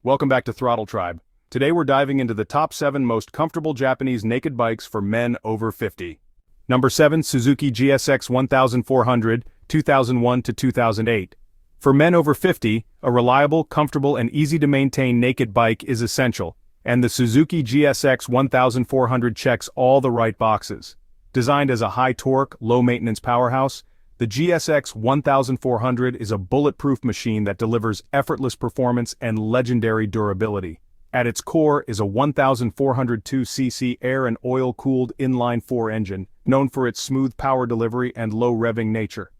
Welcome back to Throttle Tribe. Today we're diving into the top 7 most comfortable Japanese naked bikes for men over 50. Number 7, Suzuki GSX 1400, 2001 to 2008. For men over 50, a reliable, comfortable and easy to maintain naked bike is essential, and the Suzuki GSX 1400 checks all the right boxes. Designed as a high-torque, low-maintenance powerhouse, the GSX 1400 is a bulletproof machine that delivers effortless performance and legendary durability. At its core is a 1402cc air and oil-cooled inline-4 engine, known for its smooth power delivery and low-revving nature.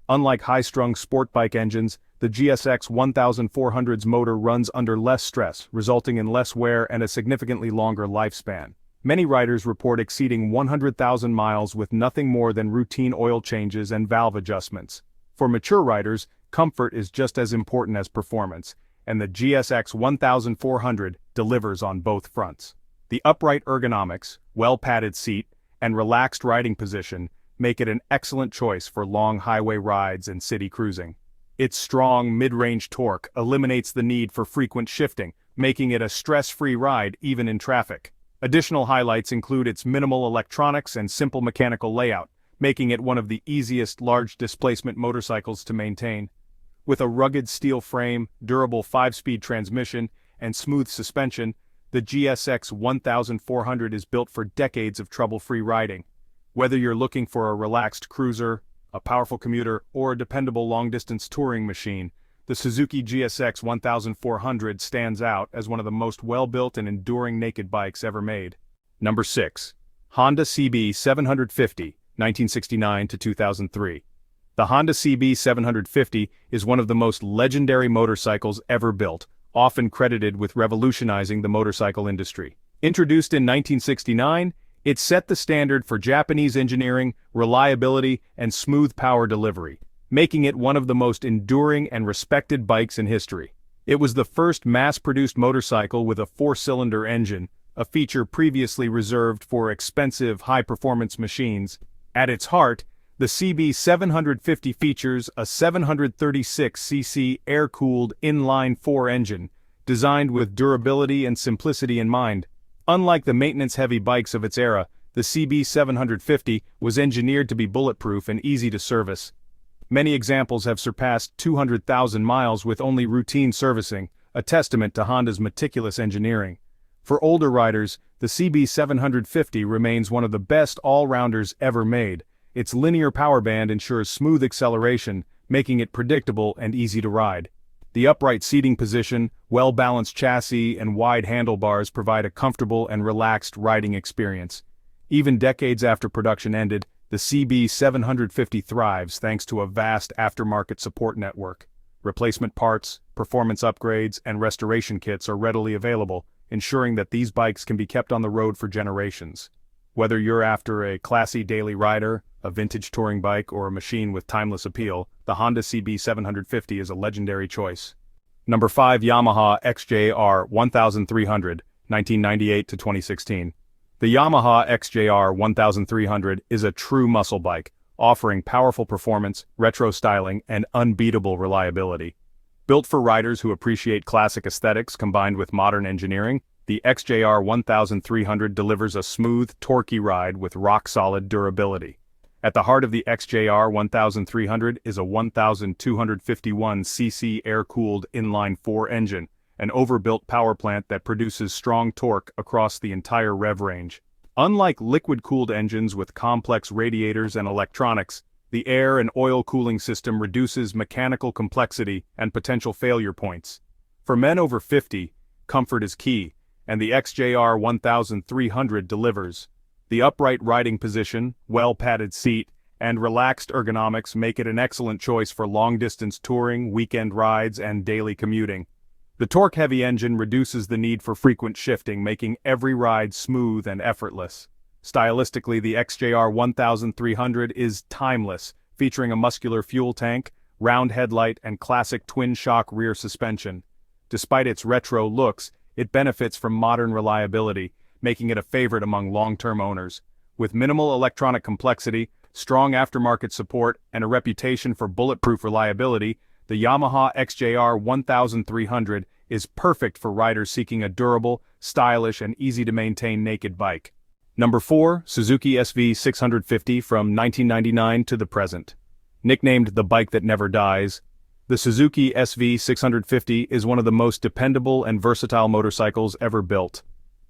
Unlike high-strung sport bike engines, the GSX 1400's motor runs under less stress, resulting in less wear and a significantly longer lifespan. Many riders report exceeding 100,000 miles with nothing more than routine oil changes and valve adjustments. For mature riders, comfort is just as important as performance, and the GSX 1400 delivers on both fronts. The upright ergonomics, well-padded seat, and relaxed riding position make it an excellent choice for long highway rides and city cruising. Its strong mid-range torque eliminates the need for frequent shifting, making it a stress-free ride even in traffic. Additional highlights include its minimal electronics and simple mechanical layout, making it one of the easiest large-displacement motorcycles to maintain. With a rugged steel frame, durable 5-speed transmission, and smooth suspension, the GSX 1400 is built for decades of trouble-free riding. Whether you're looking for a relaxed cruiser, a powerful commuter, or a dependable long-distance touring machine, the Suzuki GSX 1400 stands out as one of the most well-built and enduring naked bikes ever made. Number 6. Honda CB 750, 1969 to 2003. The Honda CB 750 is one of the most legendary motorcycles ever built, often credited with revolutionizing the motorcycle industry. Introduced in 1969, it set the standard for Japanese engineering, reliability, and smooth power delivery, making it one of the most enduring and respected bikes in history. It was the first mass-produced motorcycle with a 4-cylinder engine, a feature previously reserved for expensive, high-performance machines. At its heart, the CB 750 features a 736cc air-cooled inline-4 engine, designed with durability and simplicity in mind. Unlike the maintenance-heavy bikes of its era, the CB 750 was engineered to be bulletproof and easy to service. Many examples have surpassed 200,000 miles with only routine servicing, a testament to Honda's meticulous engineering. For older riders, the CB 750 remains one of the best all-rounders ever made. Its linear power band ensures smooth acceleration, making it predictable and easy to ride. The upright seating position, well-balanced chassis, and wide handlebars provide a comfortable and relaxed riding experience. Even decades after production ended, the CB 750 thrives thanks to a vast aftermarket support network. Replacement parts, performance upgrades, and restoration kits are readily available, ensuring that these bikes can be kept on the road for generations. Whether you're after a classy daily rider, a vintage touring bike, or a machine with timeless appeal, the Honda CB 750 is a legendary choice. Number 5. Yamaha XJR 1300, 1998 to 2016. The Yamaha XJR 1300 is a true muscle bike, offering powerful performance, retro styling, and unbeatable reliability. Built for riders who appreciate classic aesthetics combined with modern engineering, the XJR 1300 delivers a smooth, torquey ride with rock-solid durability. At the heart of the XJR 1300 is a 1251cc air-cooled inline-4 engine, an overbuilt power plant that produces strong torque across the entire rev range. Unlike liquid-cooled engines with complex radiators and electronics, the air and oil cooling system reduces mechanical complexity and potential failure points. For men over 50, comfort is key, and the XJR 1300 delivers. The upright riding position, well-padded seat, and relaxed ergonomics make it an excellent choice for long-distance touring, weekend rides, and daily commuting. The torque-heavy engine reduces the need for frequent shifting, making every ride smooth and effortless. Stylistically, the XJR 1300 is timeless, featuring a muscular fuel tank, round headlight, and classic twin-shock rear suspension. Despite its retro looks, it benefits from modern reliability, making it a favorite among long-term owners. With minimal electronic complexity, strong aftermarket support, and a reputation for bulletproof reliability, the Yamaha XJR 1300 is perfect for riders seeking a durable, stylish, and easy-to-maintain naked bike. Number 4, Suzuki SV650 from 1999 to the present. Nicknamed the bike that never dies, the Suzuki SV650 is one of the most dependable and versatile motorcycles ever built.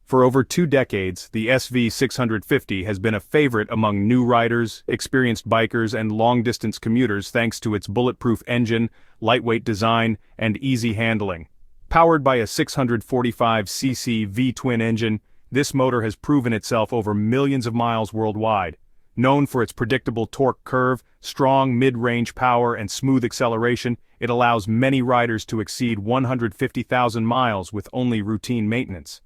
For over 2 decades, the SV650 has been a favorite among new riders, experienced bikers, and long-distance commuters thanks to its bulletproof engine, lightweight design, and easy handling. Powered by a 645cc V-twin engine, this motor has proven itself over millions of miles worldwide. Known for its predictable torque curve, strong mid-range power, and smooth acceleration, it allows many riders to exceed 150,000 miles with only routine maintenance.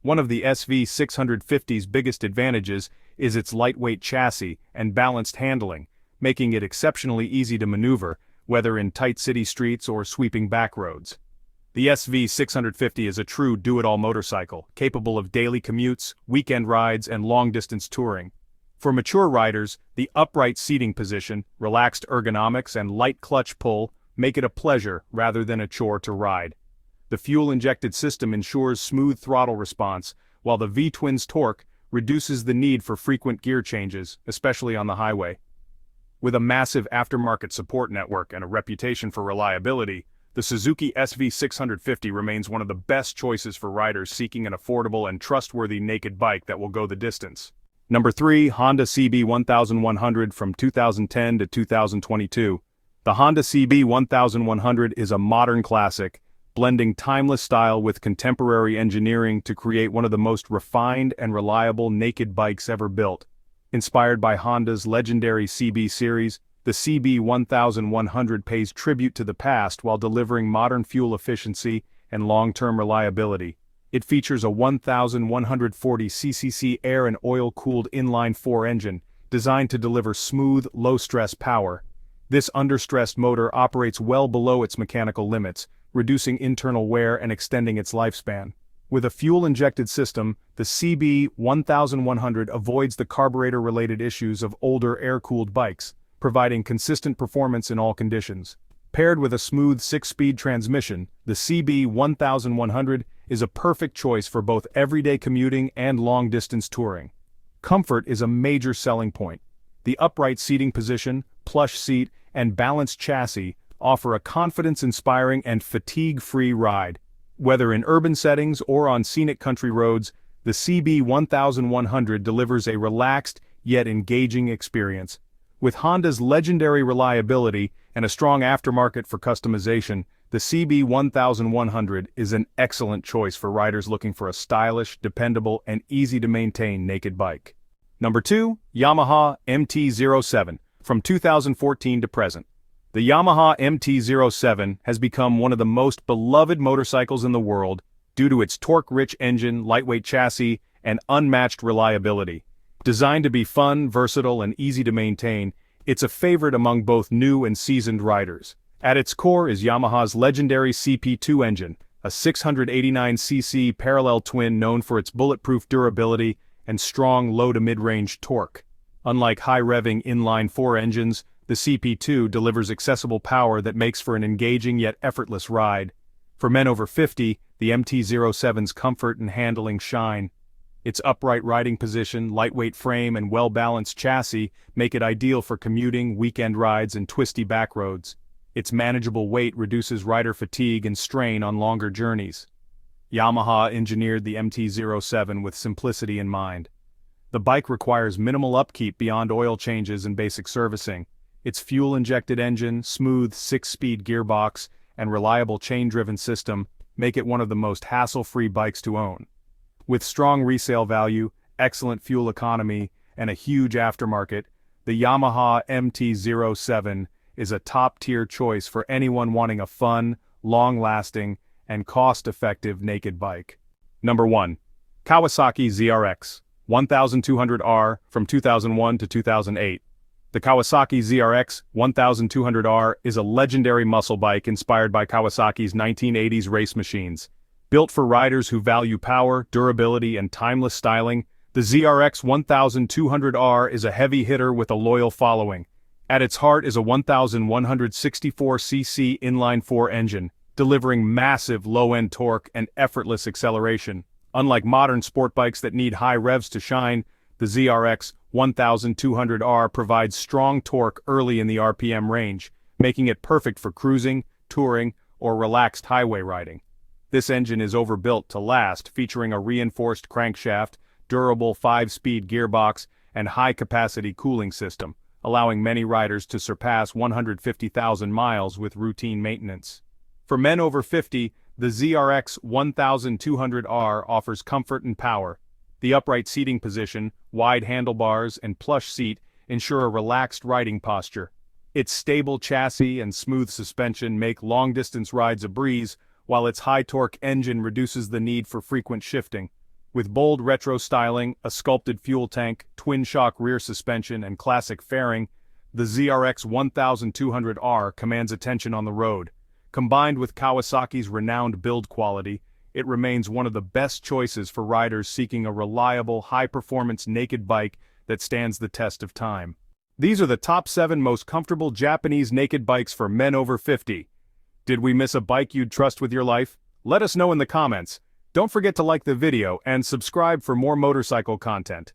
One of the SV650's biggest advantages is its lightweight chassis and balanced handling, making it exceptionally easy to maneuver, whether in tight city streets or sweeping back roads. The SV650 is a true do-it-all motorcycle, capable of daily commutes, weekend rides, and long-distance touring. For mature riders, the upright seating position, relaxed ergonomics, and light clutch pull make it a pleasure rather than a chore to ride. The fuel-injected system ensures smooth throttle response, while the V-twin's torque reduces the need for frequent gear changes, especially on the highway. With a massive aftermarket support network and a reputation for reliability, the Suzuki SV650 remains one of the best choices for riders seeking an affordable and trustworthy naked bike that will go the distance. Number 3, Honda CB1100 from 2010 to 2022. The Honda CB1100 is a modern classic, blending timeless style with contemporary engineering to create one of the most refined and reliable naked bikes ever built. Inspired by Honda's legendary CB series, the CB1100 pays tribute to the past while delivering modern fuel efficiency and long-term reliability. It features a 1,140cc air and oil-cooled inline-4 engine, designed to deliver smooth, low-stress power. This under-stressed motor operates well below its mechanical limits, reducing internal wear and extending its lifespan. With a fuel-injected system, the CB1100 avoids the carburetor-related issues of older air-cooled bikes, providing consistent performance in all conditions. Paired with a smooth 6-speed transmission, the CB1100 is a perfect choice for both everyday commuting and long-distance touring. Comfort is a major selling point. The upright seating position, plush seat, and balanced chassis offer a confidence-inspiring and fatigue-free ride. Whether in urban settings or on scenic country roads, the CB1100 delivers a relaxed yet engaging experience. With Honda's legendary reliability and a strong aftermarket for customization, the CB1100 is an excellent choice for riders looking for a stylish, dependable, and easy-to-maintain naked bike. Number 2, Yamaha MT-07, from 2014 to present. The Yamaha MT-07 has become one of the most beloved motorcycles in the world due to its torque-rich engine, lightweight chassis, and unmatched reliability. Designed to be fun, versatile, and easy to maintain, it's a favorite among both new and seasoned riders. At its core is Yamaha's legendary CP2 engine, a 689cc parallel twin known for its bulletproof durability and strong low-to-mid-range torque. Unlike high-revving inline-4 engines, the CP2 delivers accessible power that makes for an engaging yet effortless ride. For men over 50, the MT-07's comfort and handling shine. Its upright riding position, lightweight frame, and well-balanced chassis make it ideal for commuting, weekend rides, and twisty back roads. Its manageable weight reduces rider fatigue and strain on longer journeys. Yamaha engineered the MT-07 with simplicity in mind. The bike requires minimal upkeep beyond oil changes and basic servicing. Its fuel-injected engine, smooth 6-speed gearbox, and reliable chain-driven system make it one of the most hassle-free bikes to own. With strong resale value, excellent fuel economy, and a huge aftermarket, the Yamaha MT-07 is a top-tier choice for anyone wanting a fun, long-lasting, and cost-effective naked bike. Number 1. Kawasaki ZRX 1200R from 2001 to 2008. The Kawasaki ZRX 1200R is a legendary muscle bike inspired by Kawasaki's 1980s race machines. Built for riders who value power, durability, and timeless styling, the ZRX 1200R is a heavy hitter with a loyal following. At its heart is a 1,164cc inline-4 engine, delivering massive low-end torque and effortless acceleration. Unlike modern sport bikes that need high revs to shine, the ZRX 1200R provides strong torque early in the RPM range, making it perfect for cruising, touring, or relaxed highway riding. This engine is overbuilt to last, featuring a reinforced crankshaft, durable 5-speed gearbox, and high-capacity cooling system, allowing many riders to surpass 150,000 miles with routine maintenance. For men over 50, the ZRX 1200R offers comfort and power. The upright seating position, wide handlebars, and plush seat ensure a relaxed riding posture. Its stable chassis and smooth suspension make long-distance rides a breeze, while its high-torque engine reduces the need for frequent shifting. With bold retro styling, a sculpted fuel tank, twin-shock rear suspension, and classic fairing, the ZRX 1200R commands attention on the road. Combined with Kawasaki's renowned build quality, it remains one of the best choices for riders seeking a reliable, high-performance naked bike that stands the test of time. These are the top 7 most comfortable Japanese naked bikes for men over 50. Did we miss a bike you'd trust with your life? Let us know in the comments. Don't forget to like the video and subscribe for more motorcycle content.